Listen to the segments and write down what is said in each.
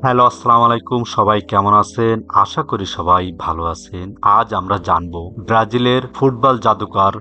Hello, আসসালামু আলাইকুম। সবাই কেমন আছেন? আশা করি সবাই ভালো আছেন। আজ আমরা জানবো ব্রাজিলের ফুটবল জাদুকর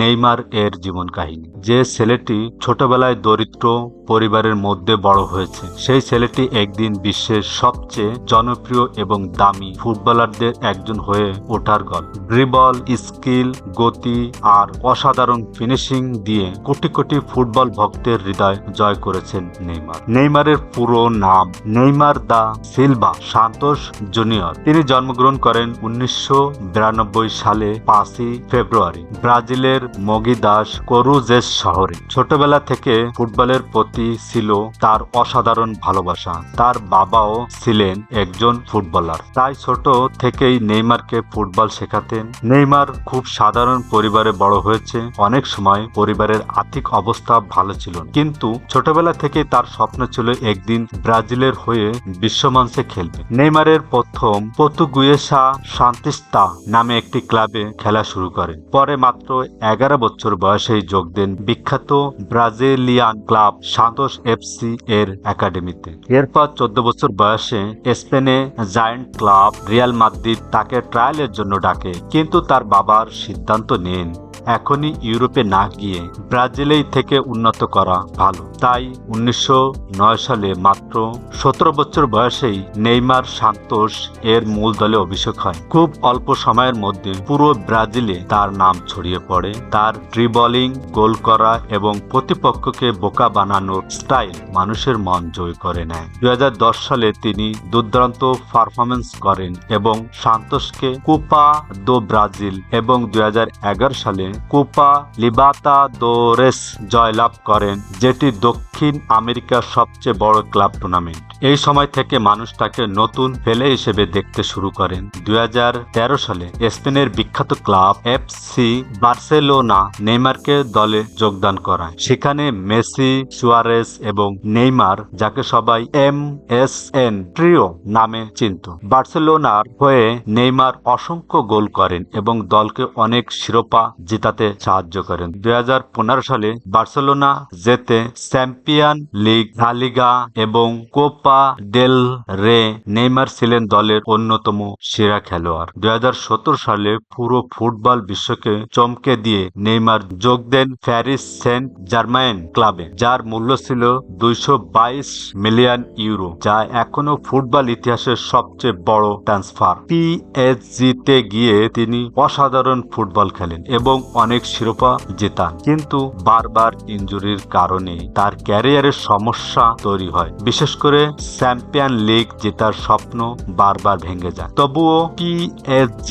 নেইমার এর জীবন কাহিনী। যে ছেলেটি ছোটবেলায় দরিদ্র পরিবারের মধ্যে বড় হয়েছে, সেই ছেলেটি একদিন বিশ্বের সবচেয়ে জনপ্রিয় এবং দামি ফুটবলারদের একজন হয়ে ওঠার গল্প। ড্রিবল, স্কিল, গতি আর অসাধারণ ফিনিশিং দিয়ে কোটি কোটি ফুটবল ভক্তের হৃদয় জয় করেছেন নেইমার। নেইমারের পুরো নাম Neymar da Silva Santos junior. তিনি জন্মগ্রহণ করেন 1992 সালে 5ই ফেব্রুয়ারি ব্রাজিলের মগিদাস করুজেস শহরে। ছোটবেলা থেকে ফুটবলের প্রতি ছিল তার অসাধারণ ভালোবাসা। তার বাবাও ছিলেন একজন ফুটবলার, তাই ছোট থেকেই নেইমারকে ফুটবল শেখাতেন। নেইমার খুব সাধারণ পরিবারে বড় হয়েছে। অনেক সময় পরিবারের আর্থিক অবস্থা ভালো ছিল না, কিন্তু ছোটবেলা থেকে তার স্বপ্ন ছিল একদিন ব্রাজিলের হয়ে বিশ্বমঞ্চে খেলবে। নেইমারের প্রথম পর্তুগুয়েসা শান্তিস্তা নামে একটি ক্লাবে খেলা শুরু করে। পরে মাত্র 11 বছর বয়সেই যোগ দেন বিখ্যাত ব্রাজিলিয়ান ক্লাব সান্তোস এফসি এর একাডেমিতে। এরপর 14 বছর বয়সে স্পেনে জায়ান্ট ক্লাব রিয়াল মাদ্রিদ তাকে ট্রায়ালের জন্য ডাকে, কিন্তু তার বাবার সিদ্ধান্ত নেন এখনই ইউরোপে না গিয়ে ব্রাজিলেই থেকে উন্নত করা ভালো। তাই 1909 সালে মাত্র 17 বছর বয়সেই নেইমার সান্তোস এর মূল দলে অভিষেক হয়। খুব অল্প সময়ের মধ্যে পুরো ব্রাজিলে তার নাম ছড়িয়ে পড়ে। তার ড্রিবলিং, গোল করা এবং প্রতিপক্ষকে বোকা বানানোর স্টাইল মানুষের মন জয় করে নেয়। 2010 সালে তিনি দুর্দান্ত পারফরমেন্স করেন এবং সান্তোসকে কোপা দো ব্রাজিল এবং 2011 সালে কোপা লিবার্তাদোরেস জয়লাভ করেন, যেটি দক্ষিণ আমেরিকার সবচেয়ে বড় ক্লাব টুর্নামেন্ট। এই সময় থেকে মানুষ তাকে নতুন পেলে হিসেবে দেখতে শুরু করেন। 2013 সালে স্পেনের বিখ্যাত ক্লাব এফসি বার্সেলোনা নেইমারকে দলে যোগদান করায়। সেখানে মেসি, সুয়ারেস এবং নেইমার, যাকে সবাই MSN ট্রিও নামে চিনত। বার্সেলোনার হয়ে নেইমার অসংখ্য গোল করেন এবং দলকে অনেক শিরোপা জেতাতে সাহায্য করেন। 2015 সালে বার্সেলোনা জেতে চ্যাম্পিয়ন লিগ, লা লিগা এবং কোপা ডেল রে। নেইমার ছিলেন দলের অন্যতম সেরা খেলোয়াড়। 2017 সালে পুরো ফুটবল বিশ্বকে চমকে দিয়ে নেইমার যোগ দেন প্যারিস সেন্ট জার্মাইন ক্লাবে, যার মূল্য ছিল 222 মিলিয়ন ইউরো, যা এখনো ফুটবল ইতিহাসের সবচেয়ে বড় ট্রান্সফার। PSG তে গিয়ে তিনি অসাধারণ ফুটবল খেলেন এবং অনেক শিরোপা জেতান, কিন্তু বারবার ইনজুরির কারণে তার ক্যারিয়ারের সমস্যা তৈরি হয়। বিশেষ করে চ্যাম্পিয়ন লিগ জেতার স্বপ্ন বারবার ভেঙে যায়। তবুও PSG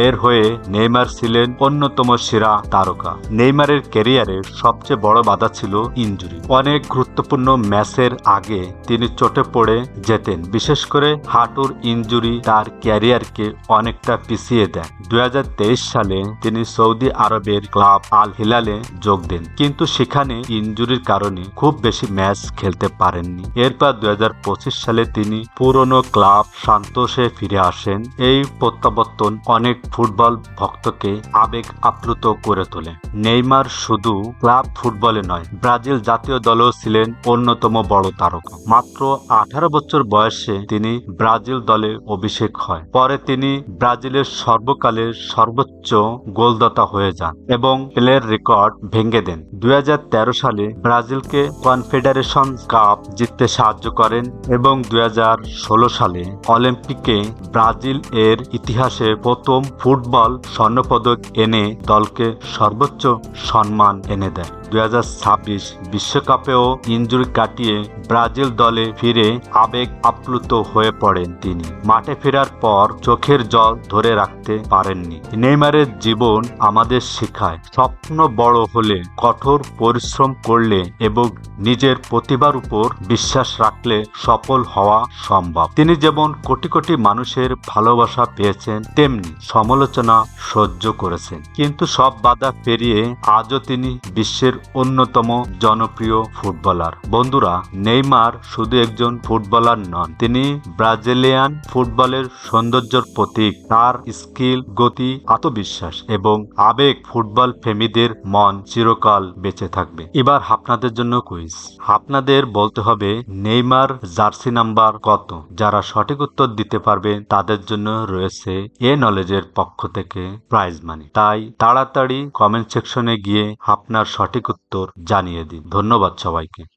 এর হয়ে নেইমার ছিলেন অন্যতম সেরা তারকা। নেইমারের ক্যারিয়ারের সবচেয়ে বড় বাধা ছিল ইনজুরি। অনেক গুরুত্বপূর্ণ ম্যাচের আগে তিনি চোটে পড়ে যেতেন। বিশেষ করে হাঁটুর ইনজুরি তার ক্যারিয়ারকে অনেকটা পিছিয়ে দেয়। 2023 সালে তিনি সৌদি আরবের ক্লাব আল হিলালে যোগ দেন, কিন্তু সেখানে ইনজুরির কারণে খুব বেশি ম্যাচ খেলতে পারেননি। এরপর 2025 সালে তিনি পুরনো ক্লাব সান্তোসে ফিরে আসেন। এই প্রত্যাবর্তন অনেক ফুটবল ভক্তকে আবেগ আপ্লুত করে তোলে। নেইমার শুধু ক্লাব ফুটবলে নয়, ব্রাজিল জাতীয় দলেও ছিলেন অন্যতম বড় তারকা। মাত্র 18 বছর বয়সে তিনি ব্রাজিল দলে অভিষেক হয়। পরে তিনি ব্রাজিলের সর্বকালের সর্বোচ্চ গোলদাতা হয়ে যান এবং প্লের রেকর্ড ভেঙে দেন। 2013 সালে ব্রাজিলকে কনফেডারেশন কাপ জিততে সাহায্য করেন এবং 2016 সালে অলিম্পিকে ব্রাজিল এর ইতিহাসে প্রথম ফুটবল স্বর্ণপদক এনে দলকে সর্বোচ্চ সম্মান এনে দেয়। 2026 বিশ্বকাপেও ইনজুরি কাটিয়ে ব্রাজিল দলে ফিরে আবেগ আপ্লুত হয়ে পড়েন তিনি। মাঠে ফেরার পর চোখের জল ধরে রাখতে পারেননি। নেইমারের জীবন আমাদের শেখায়, স্বপ্ন বড় হলে কঠোর পরিশ্রম করলে এবং নিজের প্রতিভার উপর বিশ্বাস রাখলে সফল হওয়া সম্ভব। তিনি যেমন কোটি কোটি মানুষের ভালোবাসা পেয়েছেন, তেমনি সমালোচনা সহ্য করেছেন, কিন্তু সব বাধা পেরিয়ে আজও তিনি বিশ্বের অন্যতম জনপ্রিয় ফুটবলার। বন্ধুরা, নেইমার শুধু একজন ফুটবলার নন, তিনি ব্রাজিলিয়ান ফুটবলের সৌন্দর্যের প্রতীক। তার স্কিল, গতি, আত্মবিশ্বাস এবং আবেগ ফুটবল প্রেমীদের মন চিরকাল বেঁচে থাকবে। এবার আপনাদের জন্য কুইজ। আপনাদের বলতে হবে নেইমার জার্সি নাম্বার কত। যারা সঠিক উত্তর দিতে পারবে তাদের জন্য রয়েছে এ নলেজের পক্ষ থেকে প্রাইজ মানি। তাই তাড়াতাড়ি কমেন্ট সেকশনে গিয়ে আপনার সঠিক উত্তর জানিয়ে দিন। ধন্যবাদ সবাইকে।